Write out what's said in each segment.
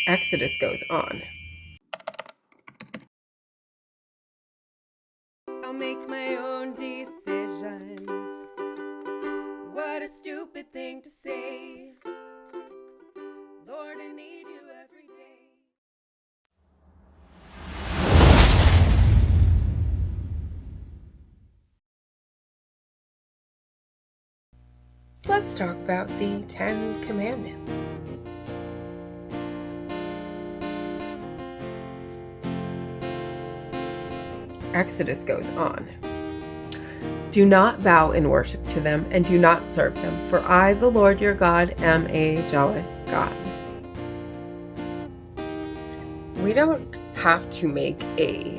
Exodus goes on. I'll make my own decisions. What a stupid thing to say. Lord, I need you every day. Let's talk about the 10 Commandments. Exodus goes on. Do not bow in worship to them, and do not serve them, for I, the Lord your God, am a jealous God. We don't have to make a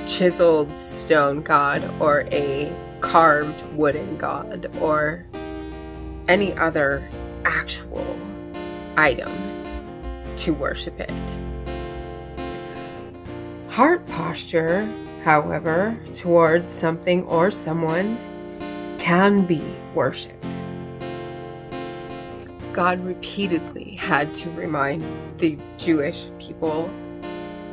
chiseled stone god or a carved wooden god or any other actual item to worship it. Heart posture, however, towards something or someone can be worship. God repeatedly had to remind the Jewish people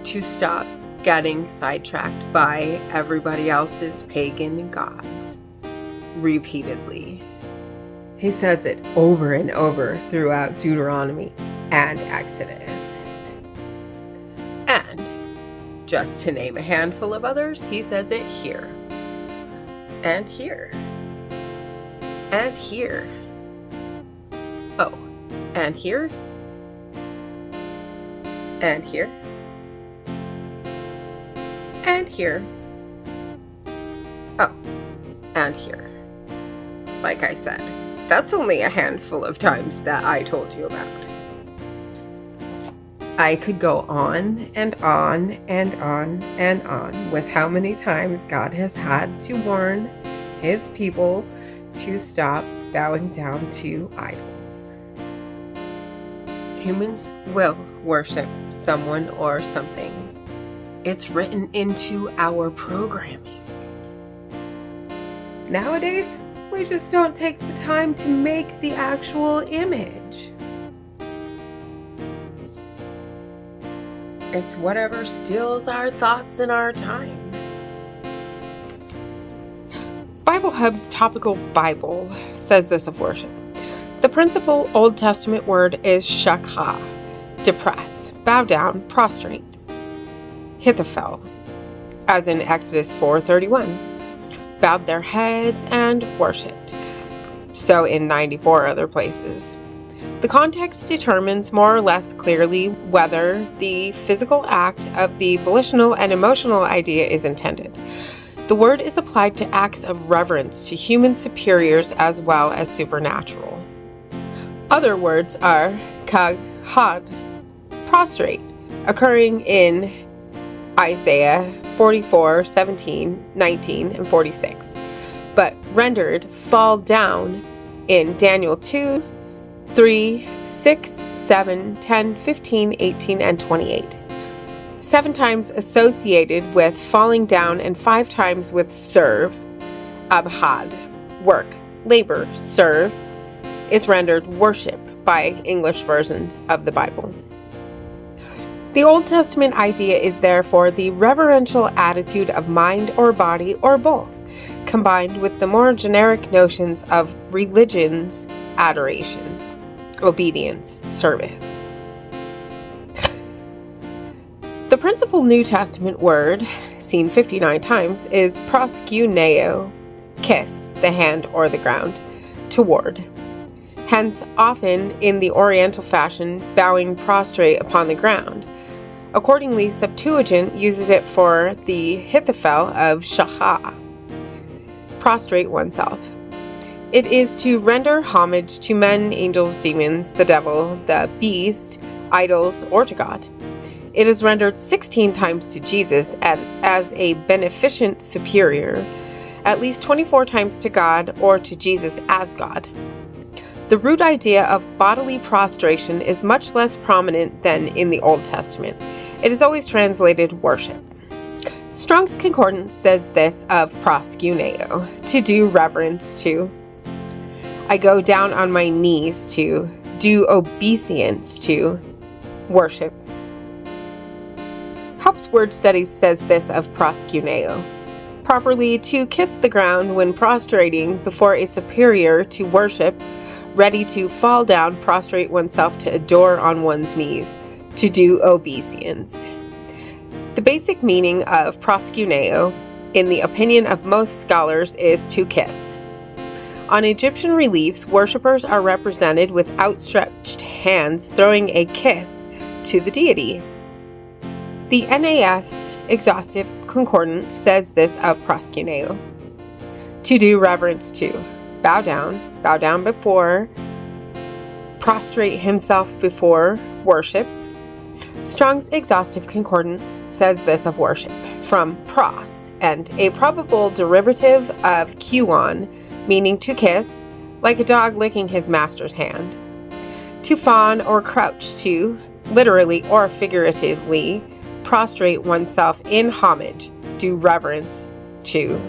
to stop getting sidetracked by everybody else's pagan gods. Repeatedly. He says it over and over throughout Deuteronomy and Exodus. And just to name a handful of others, he says it here. And here. And here. Oh, and here. And here. And here. Oh, and here. Like I said, that's only a handful of times that I told you about. I could go on and on and on and on with how many times God has had to warn his people to stop bowing down to idols. Humans will worship someone or something. It's written into our programming. Nowadays, we just don't take the time to make the actual image. It's whatever steals our thoughts and our time. Bible Hub's Topical Bible says this of worship. The principal Old Testament word is shakha, depress, bow down, prostrate. Hithophel, as in Exodus 4:31, bowed their heads and worshipped. So in 94 other places. The context determines more or less clearly whether the physical act of the volitional and emotional idea is intended. The word is applied to acts of reverence to human superiors as well as supernatural. Other words are kaghad, prostrate, occurring in Isaiah 44:17, 19, and 46, but rendered fall down in Daniel 2, 3, 6, 7, 10, 15, 18, and 28. 7 times associated with falling down and 5 times with serve, abhad, work, labor, serve, is rendered worship by English versions of the Bible. The Old Testament idea is therefore the reverential attitude of mind or body or both, combined with the more generic notions of religion's adoration, obedience, service. The principal New Testament word, seen 59 times, is proskuneo, kiss, the hand or the ground, toward. Hence, often in the Oriental fashion, bowing prostrate upon the ground. Accordingly, Septuagint uses it for the Hithophel of shakha, prostrate oneself. It is to render homage to men, angels, demons, the devil, the beast, idols, or to God. It is rendered 16 times to Jesus as a beneficent superior, at least 24 times to God or to Jesus as God. The root idea of bodily prostration is much less prominent than in the Old Testament. It is always translated worship. Strong's Concordance says this of proskuneo, to do reverence to. I go down on my knees to, do obeisance to, worship. Helps Word Studies says this of proskuneo. Properly to kiss the ground when prostrating before a superior to worship, ready to fall down, prostrate oneself to adore on one's knees, to do obeisance. The basic meaning of proskuneo, in the opinion of most scholars, is to kiss. On Egyptian reliefs, worshippers are represented with outstretched hands throwing a kiss to the deity. The NAS Exhaustive Concordance says this of proskuneo. To do reverence to, bow down before, prostrate himself before, worship. Strong's Exhaustive Concordance says this of worship, from pros, and a probable derivative of kuon, meaning to kiss, like a dog licking his master's hand. To fawn or crouch to, literally or figuratively, prostrate oneself in homage, do reverence to,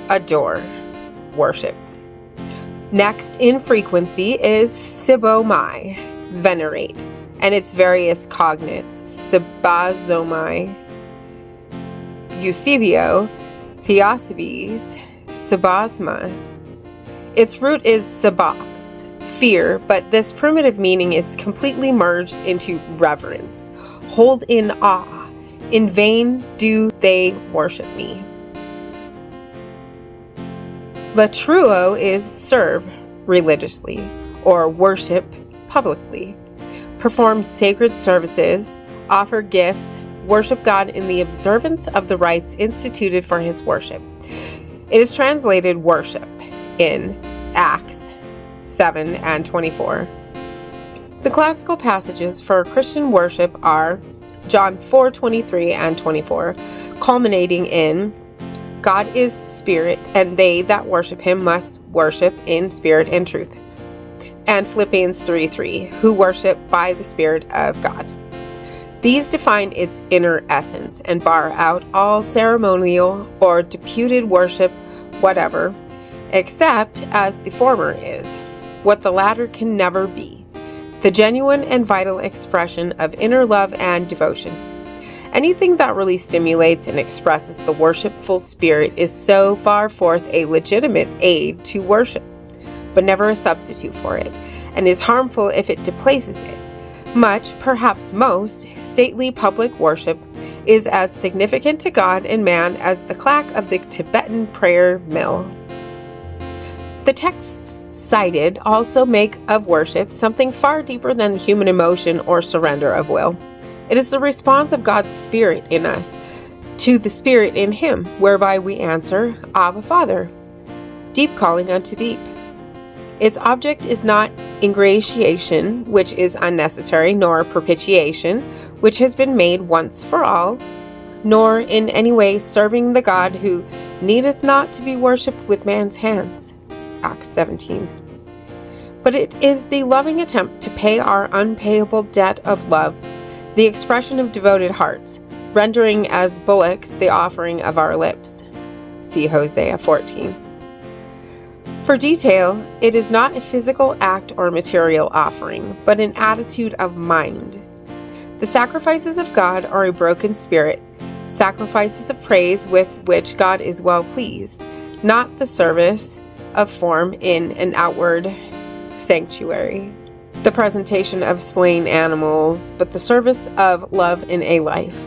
adore, worship. Next in frequency is sibomai, venerate, and its various cognates, sibazomai, eusebio, theosebes, sibasma. Its root is sabas, fear, but this primitive meaning is completely merged into reverence. Hold in awe. In vain do they worship me. Latruo is serve religiously, or worship publicly. Perform sacred services, offer gifts, worship God in the observance of the rites instituted for his worship. It is translated worship in Acts 7 and 24. The classical passages for Christian worship are John 4:23 and 24, culminating in God is spirit, and they that worship him must worship in spirit and truth. And Philippians 3:3, who worship by the Spirit of God. These define its inner essence and bar out all ceremonial or deputed worship whatever, except as the former is, what the latter can never be, the genuine and vital expression of inner love and devotion. Anything that really stimulates and expresses the worshipful spirit is so far forth a legitimate aid to worship, but never a substitute for it, and is harmful if it displaces it. Much, perhaps most, stately public worship is as significant to God and man as the clack of the Tibetan prayer mill. The texts cited also make of worship something far deeper than human emotion or surrender of will. It is the response of God's Spirit in us to the Spirit in Him, whereby we answer, Abba, Father, deep calling unto deep. Its object is not ingratiation, which is unnecessary, nor propitiation, which has been made once for all, nor in any way serving the God who needeth not to be worshipped with man's hands. Acts 17. But it is the loving attempt to pay our unpayable debt of love, the expression of devoted hearts, rendering as bullocks the offering of our lips. See Hosea 14. For detail, it is not a physical act or material offering, but an attitude of mind. The sacrifices of God are a broken spirit, sacrifices of praise with which God is well pleased, not the service of form in an outward sanctuary, the presentation of slain animals, but the service of love in a life.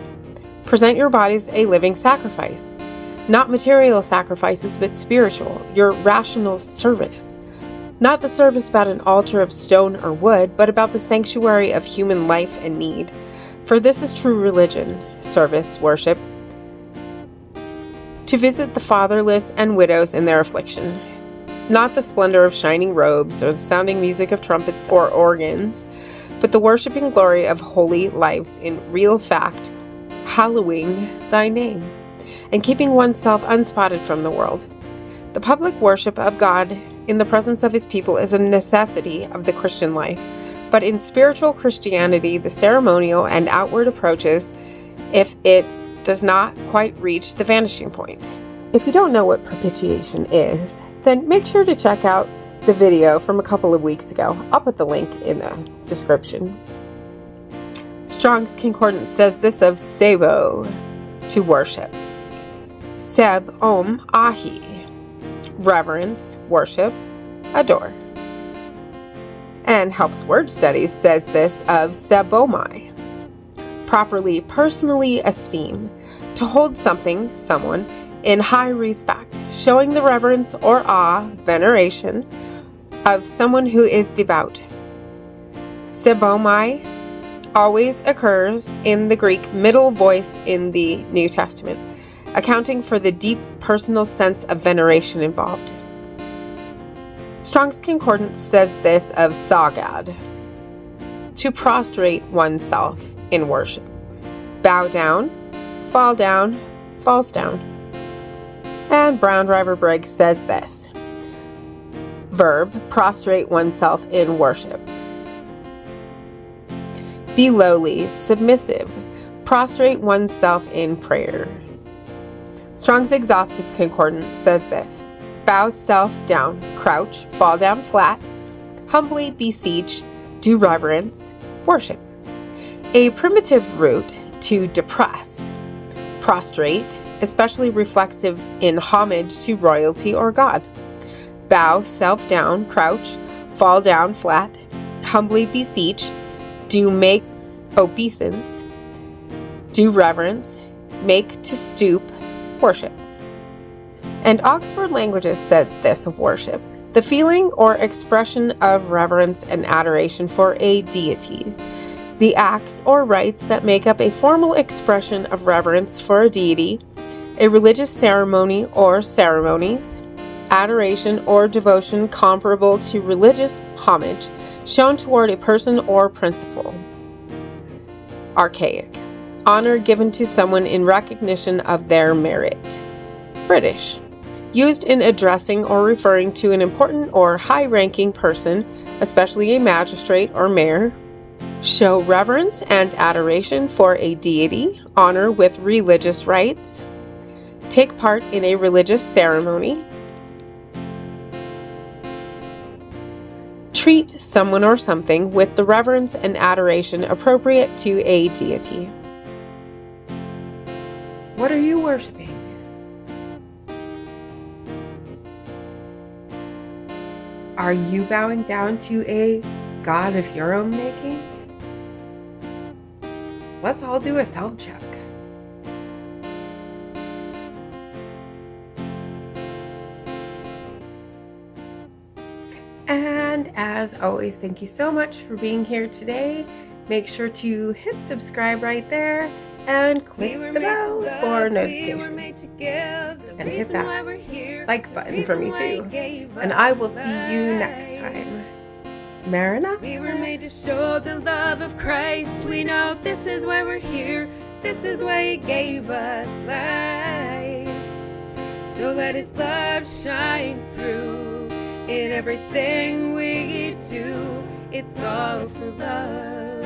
Present your bodies a living sacrifice, not material sacrifices, but spiritual, your rational service. Not the service about an altar of stone or wood, but about the sanctuary of human life and need. For this is true religion, service, worship. To visit the fatherless and widows in their affliction. Not the splendor of shining robes or the sounding music of trumpets or organs, but the worshiping glory of holy lives in real fact, hallowing thy name, and keeping oneself unspotted from the world. The public worship of God in the presence of his people is a necessity of the Christian life, but in spiritual Christianity, the ceremonial and outward approaches, if it does not quite reach the vanishing point. If you don't know what propitiation is, then make sure to check out the video from a couple of weeks ago. I'll put the link in the description. Strong's Concordance says this of sebo, to worship. Seb om ahi, reverence, worship, adore. And Helps Word Studies says this of sebomai, properly personally esteem, to hold something, someone, in high respect, showing the reverence or awe, veneration, of someone who is devout. Sebomai always occurs in the Greek middle voice in the New Testament, accounting for the deep personal sense of veneration involved. Strong's Concordance says this of sagad, to prostrate oneself in worship. Bow down, falls down. And Brown Driver Briggs says this. Verb, prostrate oneself in worship. Be lowly, submissive, prostrate oneself in prayer. Strong's Exhaustive Concordance says this. Bow self down, crouch, fall down flat, humbly beseech, do reverence, worship. A primitive root to depress, prostrate, especially reflexive in homage to royalty or God. Bow self down, crouch, fall down flat, humbly beseech, do make obeisance, do reverence, make to stoop, worship. And Oxford Languages says this of worship. The feeling or expression of reverence and adoration for a deity. The acts or rites that make up a formal expression of reverence for a deity, a religious ceremony or ceremonies, adoration or devotion comparable to religious homage shown toward a person or principle. Archaic. Honor given to someone in recognition of their merit. British. Used in addressing or referring to an important or high-ranking person, especially a magistrate or mayor. Show reverence and adoration for a deity, honor with religious rites. Take part in a religious ceremony. Treat someone or something with the reverence and adoration appropriate to a deity. What are you worshiping? Are you bowing down to a god of your own making? Let's all do a self-check. And as always, thank you so much for being here today. Make sure to hit subscribe right there and click the bell for notifications. And hit that like button for me too. And I will see you next time. Maranatha. We were made to show the love of Christ. We know this is why we're here. This is why He gave us life. So let His love shine through in everything we do. It's all for love.